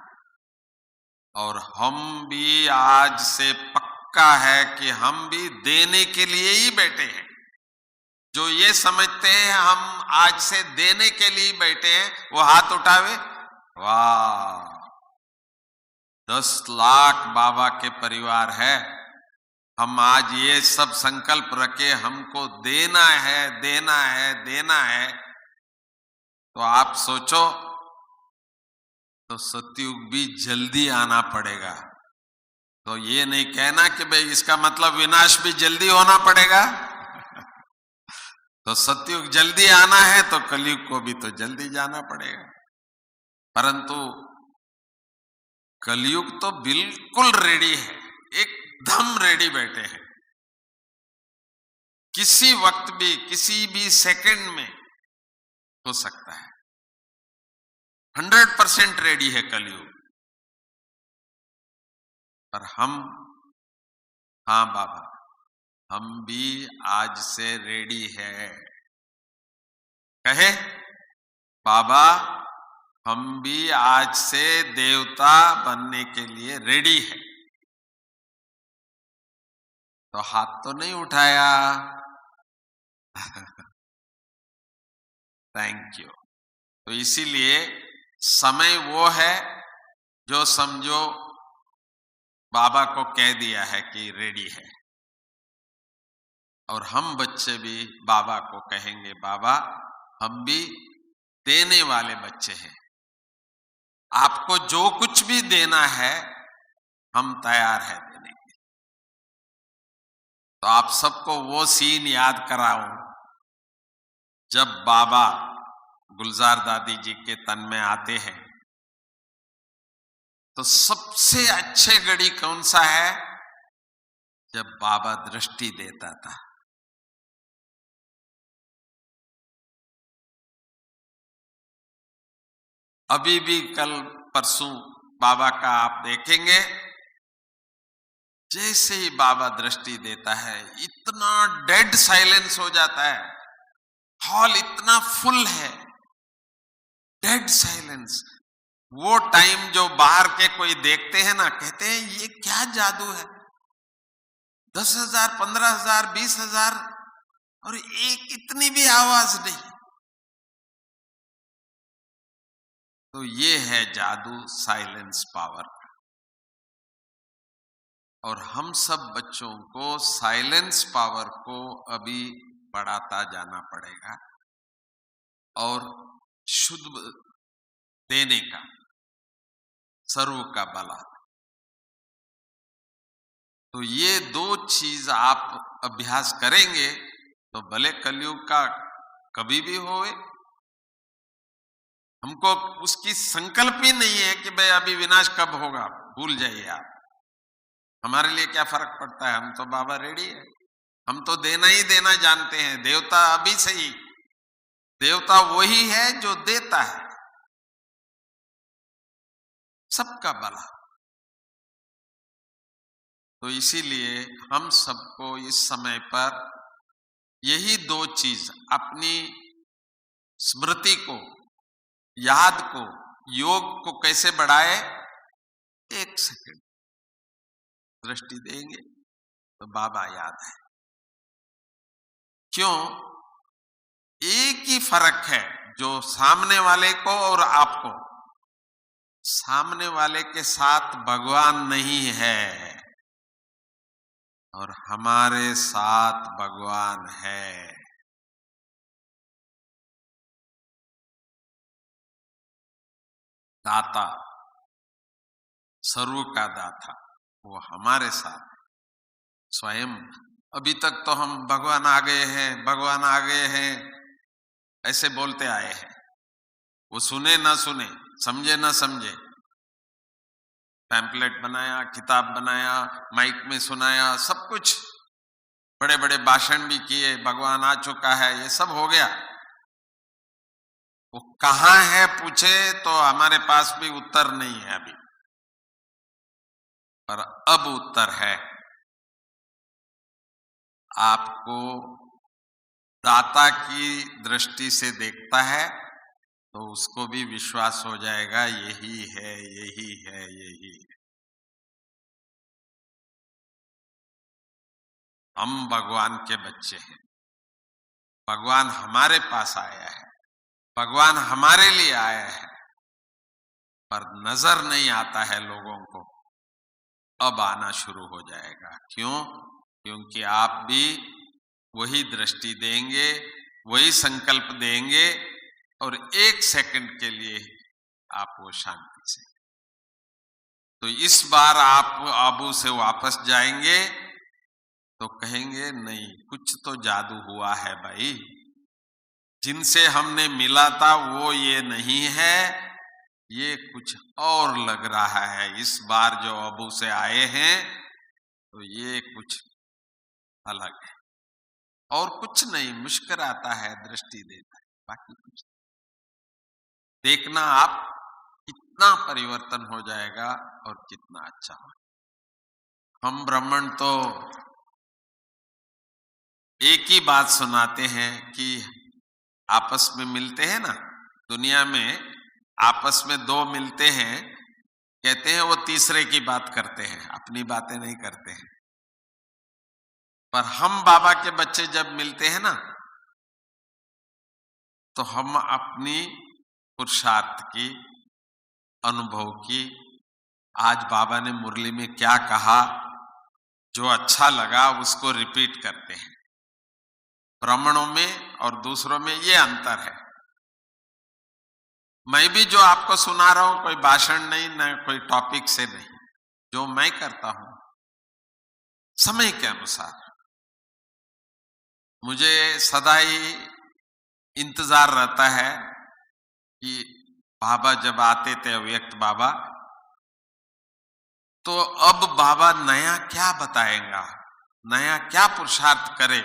और हम भी आज से पक्का है कि हम भी देने के लिए ही बैठे हैं। जो ये समझते हैं हम आज से देने के लिए बैठे हैं, वो हाथ उठावे। वाह, 10 लाख बाबा के परिवार है, हम आज ये सब संकल्प रखे हमको देना है, देना है, देना है। तो आप सोचो, तो सतयुग भी जल्दी आना पड़ेगा। तो ये नहीं कहना कि भाई इसका मतलब विनाश भी जल्दी होना पड़ेगा। तो सतयुग जल्दी आना है तो कलयुग को भी तो जल्दी जाना पड़ेगा। परंतु कलयुग तो बिल्कुल रेडी है, एकदम रेडी बैठे हैं। किसी वक्त भी, किसी भी सेकंड में हो सकता है। 100% रेडी है कलयुग। पर हम, हाँ बाबा, हम भी आज से रेडी है। कहे बाबा, हम भी आज से देवता बनने के लिए रेडी है। तो हाथ तो नहीं उठाया। Thank you. तो इसीलिए समय वो है जो समझो बाबा को कह दिया है कि रेडी है। और हम बच्चे भी बाबा को कहेंगे, बाबा हम भी देने वाले बच्चे हैं, आपको जो कुछ भी देना है हम तैयार है देने के। तो आप सबको वो सीन याद कराऊं जब बाबा गुलजार दादी जी के तन में आते हैं। तो सबसे अच्छे घड़ी कौन सा है? जब बाबा दृष्टि देता था। अभी भी कल परसों बाबा का आप देखेंगे, जैसे ही बाबा दृष्टि देता है इतना डेड साइलेंस हो जाता है, हॉल इतना फुल है, डेड साइलेंस। वो टाइम जो बाहर के कोई देखते हैं ना, कहते हैं ये क्या जादू है, 10,000, 15,000, 20,000 और एक इतनी भी आवाज नहीं। तो ये है जादू साइलेंस पावर। और हम सब बच्चों को साइलेंस पावर को अभी बढ़ाता जाना पड़ेगा। और शुद्ध देने का, सर्व का भला। तो ये दो चीज आप अभ्यास करेंगे तो भले कलयुग का कभी भी होए, हमको उसकी संकल्प ही नहीं है कि भाई अभी विनाश कब होगा, भूल जाइए आप। हमारे लिए क्या फर्क पड़ता है, हम तो बाबा रेडी है, हम तो देना ही देना जानते हैं। देवता अभी सही, देवता वही है जो देता है सबका भला। तो इसीलिए हम सबको इस समय पर यही दो चीज, अपनी स्मृति को, याद को, योग को कैसे बढ़ाए, 1 सेकंड दृष्टि देंगे तो बाबा याद है। क्यों? एक ही फर्क है जो सामने वाले को और आपको। सामने वाले के साथ भगवान नहीं है और हमारे साथ भगवान है। दाता, सर्व का दाता, वो हमारे साथ स्वयं। अभी तक तो हम भगवान आ गए हैं, भगवान आ गए हैं ऐसे बोलते आए हैं। वो सुने ना सुने, समझे ना समझे, पैम्पलेट बनाया, किताब बनाया, माइक में सुनाया, सब कुछ, बड़े बड़े भाषण भी किए, भगवान आ चुका है, ये सब हो गया। वो कहाँ है पूछे तो हमारे पास भी उत्तर नहीं है अभी, पर अब उत्तर है। आपको दाता की दृष्टि से देखता है तो उसको भी विश्वास हो जाएगा, यही है, यही है, यही है। हम भगवान के बच्चे हैं, भगवान हमारे पास आया है, भगवान हमारे लिए आया है, पर नजर नहीं आता है लोगों को। अब आना शुरू हो जाएगा। क्यों? क्योंकि आप भी वही दृष्टि देंगे, वही संकल्प देंगे और 1 सेकंड के लिए आप वो शांति से। तो इस बार आप आबू से वापस जाएंगे तो कहेंगे नहीं, कुछ तो जादू हुआ है भाई, जिनसे हमने मिला था वो ये नहीं है, ये कुछ और लग रहा है। इस बार जो आबू से आए हैं तो ये कुछ अलग है। और कुछ नहीं, मुस्कुराता है, दृष्टि देता है, बाकी कुछ नहीं। देखना आप कितना परिवर्तन हो जाएगा और कितना अच्छा हो। हम ब्राह्मण तो एक ही बात सुनाते हैं कि आपस में मिलते हैं ना, दुनिया में आपस में 2 मिलते हैं, कहते हैं वो तीसरे की बात करते हैं, अपनी बातें नहीं करते हैं। पर हम बाबा के बच्चे जब मिलते हैं ना तो हम अपनी पुरुषार्थ की, अनुभव की, आज बाबा ने मुरली में क्या कहा, जो अच्छा लगा उसको रिपीट करते हैं। ब्राह्मणों में और दूसरों में ये अंतर है। मैं भी जो आपको सुना रहा हूं कोई भाषण नहीं, न कोई टॉपिक से नहीं, जो मैं करता हूं समय के अनुसार। मुझे सदा ही इंतजार रहता है कि बाबा जब आते थे, अव्यक्त बाबा, तो अब बाबा नया क्या बताएगा, नया क्या पुरुषार्थ करे,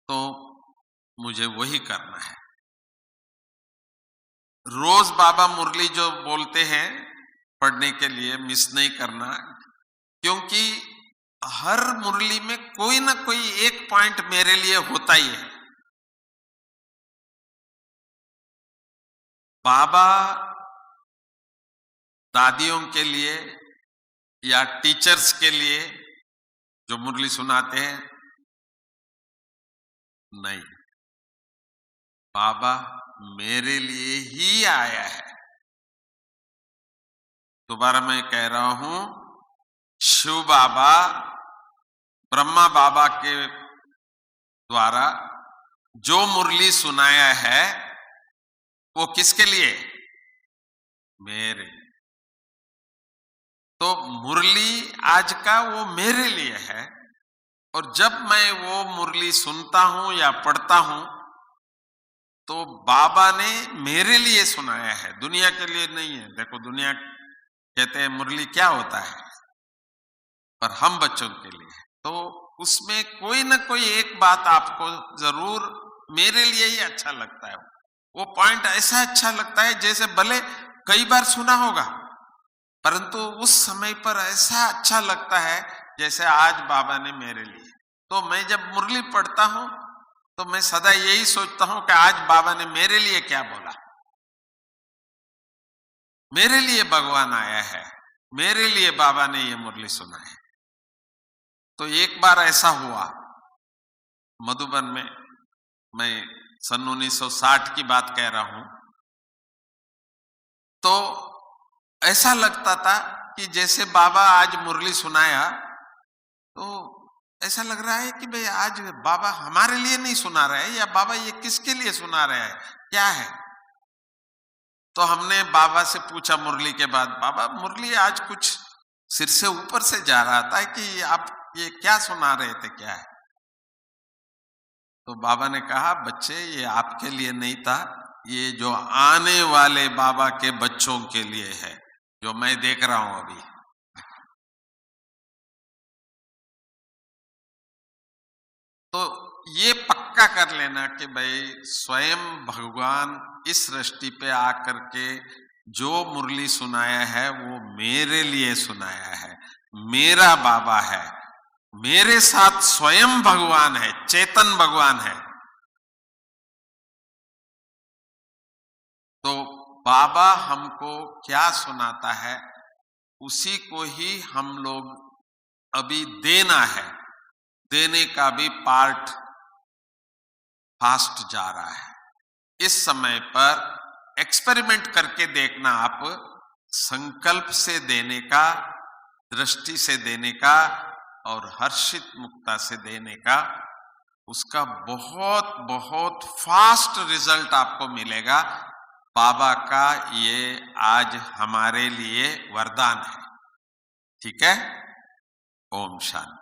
तो मुझे वही करना है। रोज बाबा मुरली जो बोलते हैं पढ़ने के लिए मिस नहीं करना, क्योंकि हर मुरली में कोई ना कोई एक पॉइंट मेरे लिए होता ही है। बाबा दादियों के लिए या टीचर्स के लिए जो मुरली सुनाते हैं, नहीं, बाबा मेरे लिए ही आया है। दोबारा मैं कह रहा हूं, शिव बाबा ब्रह्मा बाबा के द्वारा जो मुरली सुनाया है वो किसके लिए? मेरे। तो मुरली आज का वो मेरे लिए है, और जब मैं वो मुरली सुनता हूं या पढ़ता हूं तो बाबा ने मेरे लिए सुनाया है, दुनिया के लिए नहीं है। देखो, दुनिया कहते हैं मुरली क्या होता है, पर हम बच्चों के लिए है। तो उसमें कोई ना कोई एक बात आपको जरूर मेरे लिए ही अच्छा लगता है। वो पॉइंट ऐसा अच्छा लगता है जैसे भले कई बार सुना होगा, परंतु उस समय पर ऐसा अच्छा लगता है जैसे आज बाबा ने मेरे लिए। तो मैं जब मुरली पढ़ता हूं तो मैं सदा यही सोचता हूं कि आज बाबा ने मेरे लिए क्या बोला, मेरे लिए भगवान आया है, मेरे लिए बाबा ने ये मुरली सुना है। तो एक बार ऐसा हुआ मधुबन में, मैं सन 1960 की बात कह रहा हूं, तो ऐसा लगता था कि जैसे बाबा आज मुरली सुनाया तो ऐसा लग रहा है कि भाई आज बाबा हमारे लिए नहीं सुना रहे हैं, या बाबा ये किसके लिए सुना रहे हैं, क्या है। तो हमने बाबा से पूछा मुरली के बाद, बाबा मुरली आज कुछ सिर से ऊपर से जा रहा था कि आप ये क्या सुना रहे थे, क्या है। तो बाबा ने कहा, बच्चे ये आपके लिए नहीं था, ये जो आने वाले बाबा के बच्चों के लिए है, जो मैं देख रहा हूं अभी। तो ये पक्का कर लेना कि भाई स्वयं भगवान इस सृष्टि पे आकर के जो मुरली सुनाया है वो मेरे लिए सुनाया है, मेरा बाबा है, मेरे साथ स्वयं भगवान है, चेतन भगवान है। तो बाबा हमको क्या सुनाता है उसी को ही हम लोग अभी देना है, देने का भी पार्ट फास्ट जा रहा है। इस समय पर एक्सपेरिमेंट करके देखना, आप संकल्प से देने का, दृष्टि से देने का और हर्षित मुक्ता से देने का, उसका बहुत बहुत फास्ट रिजल्ट आपको मिलेगा। बाबा का ये आज हमारे लिए वरदान है। ठीक है। ओम शांति।